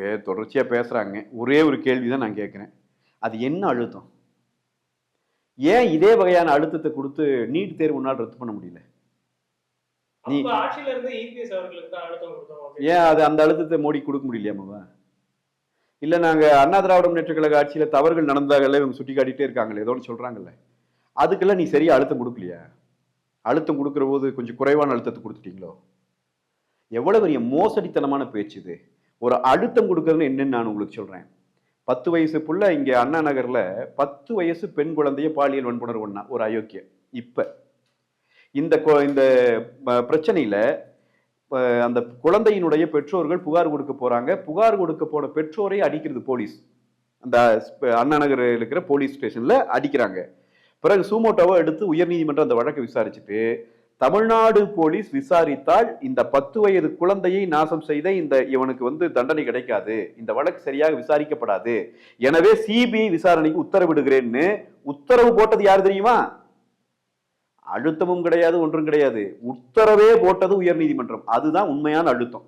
இவங்க தொடர்ச்சியா பேசுறாங்க. ஒரே ஒரு கேள்வி தான் நான் கேட்கிறேன். அது என்ன அழுத்தம்? ஏன் இதே வகையான அழுத்தத்த குடுத்து நீட் தேர்வு உன்னால ரத்து பண்ண முடியல? நீ அப்ப ஆட்சியில இருந்த இபிஎஸ் அவர்களுக்கு தான் அழுத்தம் குடுத்தோம் ஏன் அப்படின்றீங்களா? அது அந்த அழுத்தத்த மோடி குடுக்க முடியலையாமாவா? இல்ல நாங்க அண்ணா திராவிட முன்னேற்றக் கழக ஆட்சியில தவறுகள் நடந்ததாகல இவங்க சுட்டிக்காட்டிட்டே இருக்காங்களே, ஏதோ ஒண்ணு சொல்றாங்கல்ல. அதுக்கெல்லாம் நீ சரியா அழுத்தம் குடுக்கலையா? அழுத்தம் குடுக்கிற போது கொஞ்சம் குறைவான அழுத்தத்த குடுத்துட்டீங்களோ? எவ்வளவு பெரிய மோசடித்தனமான பேச்சு இது. ஒரு அழுத்தம் குடுக்கறதுன்னு என்னன்னு நான் உங்களுக்கு சொல்றேன். 10 வயசு புள்ள இங்க அண்ணா நகர்ல 10 வயசு பெண் குழந்தைய பாலியல் வன்புணர்வு பண்ணான் ஒரு அயோக்கியன். இப்ப இந்த பிரச்சனையில அந்த குழந்தையினுடைய பெற்றோர்கள் புகார் கொடுக்க போறாங்க. புகார் கொடுக்க போன பெற்றோரை அடிக்கிறது போலீஸ். அந்த அண்ணா நகர் இருக்கிற போலீஸ் ஸ்டேஷன்ல அடிக்கிறாங்க. பிறகு சூமோட்டோவை எடுத்து உயர்நீதிமன்றம் அந்த வழக்கை விசாரிச்சுட்டு தமிழ்நாடு போலீஸ் விசாரித்தால் இந்த 10 வயது குழந்தையை நாசம் செய்த இவனுக்கு தண்டனை கிடைக்காது, இந்த வழக்கு சரியாக விசாரிக்கப்படாது, எனவே சிபிஐ விசாரணைக்கு உத்தரவிடுகிறேன்னு உத்தரவு போட்டது யாரு தெரியுமா? அழுத்தமும் கிடையாது, ஒன்றும் கிடையாது. உத்தரவே போட்டது உயர்நீதிமன்றம். அதுதான் உண்மையான அழுத்தம்.